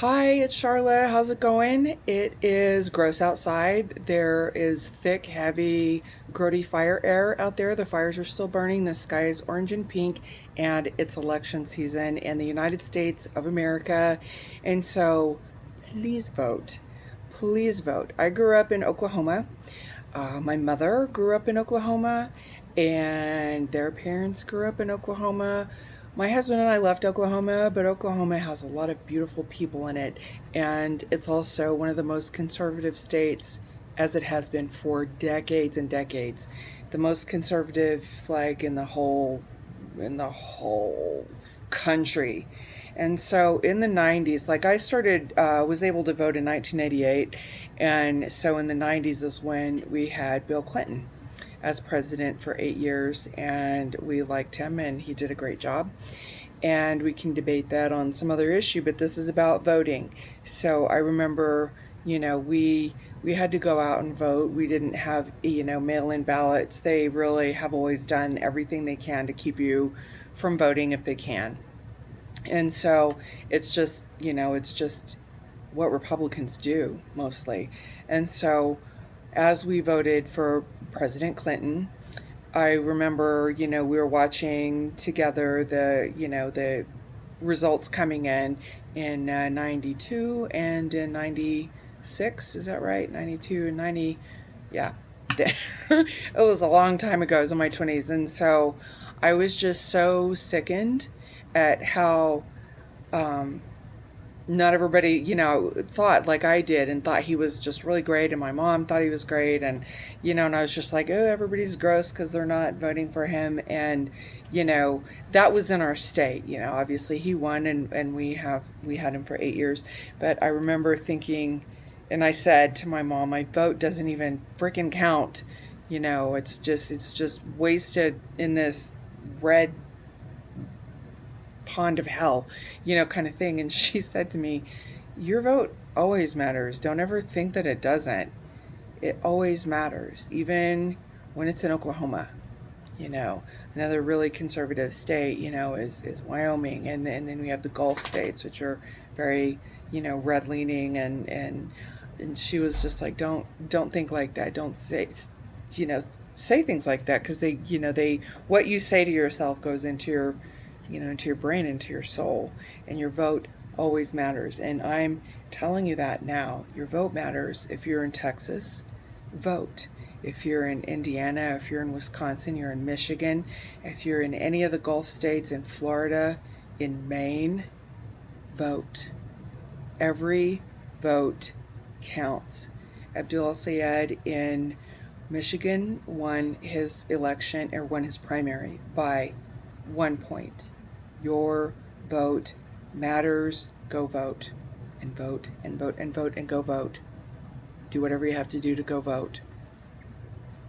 Hi, it's Charlotte. How's it going? It is gross outside. There is thick, heavy, grody fire air out there. The fires are still burning. The sky is orange and pink, and it's election season in the United States of America. And so, please vote. Please vote. I grew up in Oklahoma. My mother grew up in Oklahoma, and their parents grew up in Oklahoma. My husband and I left Oklahoma, but Oklahoma has a lot of beautiful people in it, and it's also one of the most conservative states, as it has been for decades and decades. The most conservative, like in the whole country. And so in the 90s, like I started, was able to vote in 1988. And so in the 90s is when we had Bill Clinton as president for 8 years. And we liked him and he did a great job. And we can debate that on some other issue, but this is about voting. So I remember, we had to go out and vote. We didn't have, mail-in ballots. They really have always done everything they can to keep you from voting if they can. And so it's just what Republicans do mostly. And so as we voted for President Clinton, I remember, we were watching together the results coming in 92 and in 96. Is that right? 92 and 90. Yeah. It was a long time ago. I was in my 20s. And so I was just so sickened at how um, not everybody, thought like I did and thought he was just really great. And my mom thought he was great. And I was just like, oh, everybody's gross because they're not voting for him. And, that was in our state. Obviously he won and we had him for 8 years. But I remember thinking, and I said to my mom, my vote doesn't even freaking count. It's just wasted in this red pond of hell, kind of thing. And she said to me, your vote always matters. Don't ever think that it doesn't. It always matters, even when it's in Oklahoma. You know, Another really conservative state, is Wyoming, and then we have the Gulf states, which are very, red leaning, and she was just like, don't think like that. Don't you know, say things like that because they what you say to yourself goes into your brain, into your soul, and your vote always matters. And I'm telling you that now. Your vote matters. If you're in Texas, vote. If you're in Indiana, if you're in Wisconsin, you're in Michigan, if you're in any of the Gulf states, in Florida, in Maine, vote. Every vote counts. Abdul Sayed in Michigan won his election or won his primary by 1 point. Your vote matters. Go vote and vote and vote and vote and go vote. Do whatever you have to do to go vote.